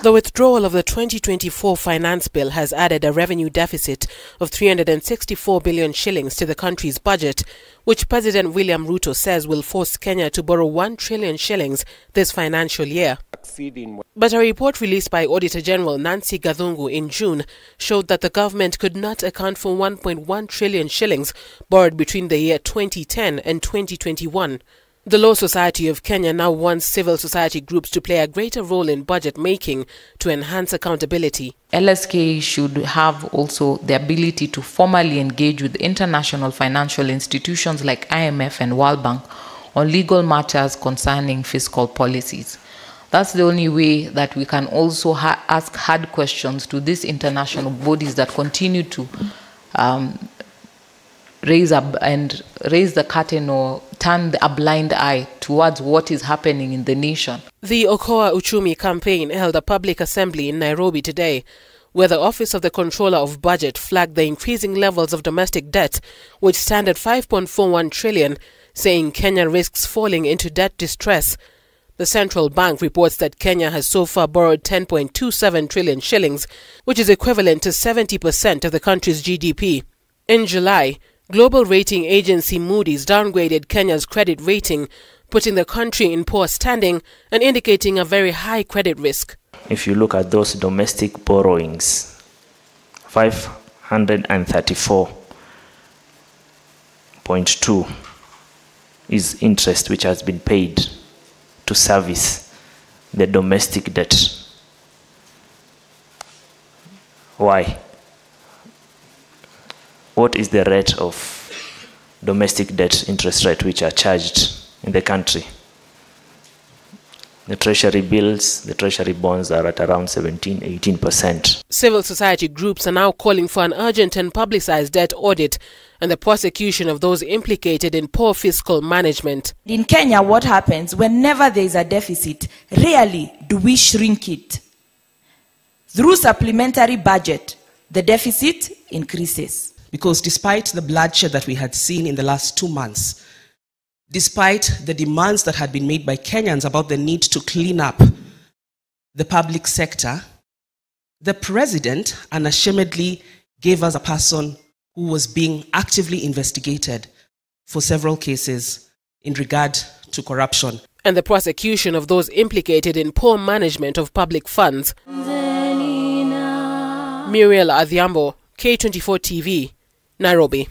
The withdrawal of the 2024 finance bill has added a revenue deficit of 364 billion shillings to the country's budget, which President William Ruto says will force Kenya to borrow 1 trillion shillings this financial year. But a report released by Auditor General Nancy Gathungu in June showed that the government could not account for 1.1 trillion shillings borrowed between the year 2010 and 2021. The Law Society of Kenya now wants civil society groups to play a greater role in budget making to enhance accountability. LSK should have also the ability to formally engage with international financial institutions like IMF and World Bank on legal matters concerning fiscal policies. That's the only way that we can also ask hard questions to these international bodies that continue to raise the curtain or turn a blind eye towards what is happening in the nation. The Okoa Uchumi campaign held a public assembly in Nairobi today, where the Office of the Comptroller of Budget flagged the increasing levels of domestic debt, which stand at 5.41 trillion, saying Kenya risks falling into debt distress. The central bank reports that Kenya has so far borrowed 10.27 trillion shillings, which is equivalent to 70% of the country's GDP. In July, global rating agency Moody's downgraded Kenya's credit rating, putting the country in poor standing and indicating a very high credit risk. If you look at those domestic borrowings, 534.2 is interest which has been paid to service the domestic debt. Why? What is the rate of domestic debt interest rate which are charged in the country? The treasury bills, the treasury bonds are at around 17–18%. Civil society groups are now calling for an urgent and publicized debt audit and the prosecution of those implicated in poor fiscal management. In Kenya, what happens whenever there is a deficit? Rarely do we shrink it. Through supplementary budget, the deficit increases. Because despite the bloodshed that we had seen in the last 2 months, despite the demands that had been made by Kenyans about the need to clean up the public sector, the president unashamedly gave us a person who was being actively investigated for several cases in regard to corruption. And the prosecution of those implicated in poor management of public funds. Muriel Adhiambo, K24 TV, Nairobi.